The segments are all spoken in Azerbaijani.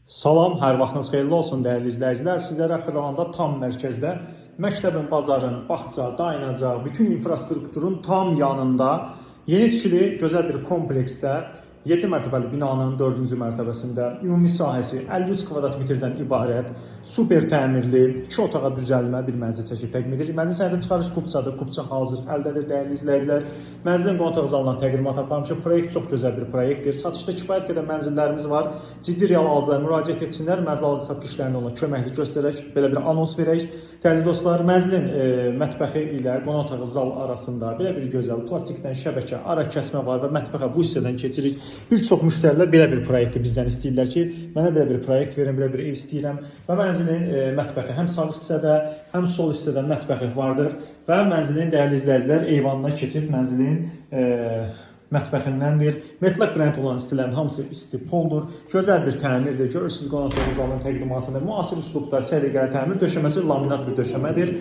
Salam, hər vaxtınız xeyirli olsun dəyərli izləyicilər. Sizlərə Xırdalanında tam mərkəzdə məktəbin, bazarın, bağça, dayanacaq, bütün infrastrukturun tam yanında yeni tikili gözəl bir kompleksdə 7 mərtəbəli binanın 4-cü mərtəbəsində ümumi sahəsi 53 kvadrat metrdən ibarət super təmirli 2 otağa düzəlmə bir mənzil çəkib təqdim edirik. Mənzil səhifəsində çıxarış kupçadır, kupça hazır əldədir dəyərli izləyicilər. Mənzilin qonaq zalından təqdimat aparmışıq. Proyekt çox gözəl bir proyektdir. Satışda kifayət qədər mənzillərimiz var. Ciddi real alıcılar müraciət etsinlər. Mənzil alqı-satqı işlərinə ona köməklik göstərək, belə bir anons verək. Dəyərli dostlar, mənzilin mətbəxi ilə qonaq otağı zal arasında belə bir gözəl plastikdən şəbəkə, ara kəsmə var və mətbəxə bu hissədən keçirik. Bir çox müştərilər belə bir proyekti bizdən istəyirlər ki, mənə belə bir proyekt verin, belə bir ev istəyirəm. Və mənzilin mətbəxi həm sağ hissədə, həm sol hissədə mətbəxi vardır. Və mənzilin dəyərli izləyicilər eyvanına keçib mənzilin mətbəxindəndir. Metal qranit olan istilərin hamısı istipoldur. Gözəl bir təmirdir. Görürsünüz qonaq otağı zalının təqdimatında müasir üslubda səliqəli təmir, döşəməsi laminat bir döşəmədir.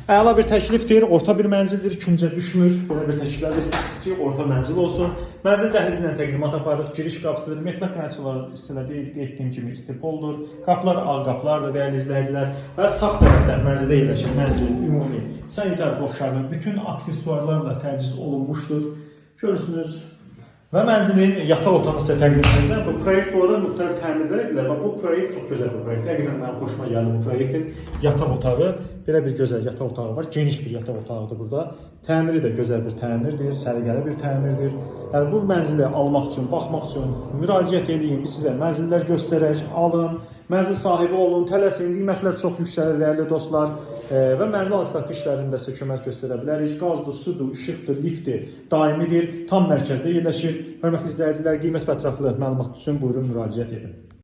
Əla bir təklifdir, orta bir mənzildir, küncə düşmür. Belə bir təkliflər istəyirsiniz ki, orta mənzil olsun. Mənzil dəhlizindən təqdimat aparırıq, giriş qapısıdır. Metal qranit olan istilədə etdiyim kimi istipoldur. Qapılar ağ qapılardır dəyərli izləyicilər. Və sağ tərəfdə mənzildə yerləşən mənzilin ümumi sanitar qovşağının bütün aksesuarlarla təchiz olunmuşdur. Görürsünüz. Və mənzilin yataq otağını sizə təqdim edəcəm. Bu proyekt bu arada müxtəlif təmirlər edilir. Bu proyekt çox gözəl bir proyekt. Həqiqətən mənim xoşuma gəldi bu proyektin. Yataq otağı, belə bir gözəl yataq otağı var. Geniş bir yataq otağıdır burada. Təmiri də gözəl bir təmirdir, səliqəli bir təmirdir. Yəni bu mənzili almaq üçün, baxmaq üçün müraciət edin. Biz sizə mənzillər göstərək, alın. Mənzil sahibi olun, tələsin. Qiymətlər çox yüksəlir dəyərli dostlar. Və mənzil alqı-satqı işlərində sizə kömək göstərə bilərik. Qazdır, sudur, işıqdır, liftdir, daimidir, tam mərkəzdə yerləşir. Hörmətli izləyicilər, qiymət və ətraflı məlumat üçün buyurun müraciət edin.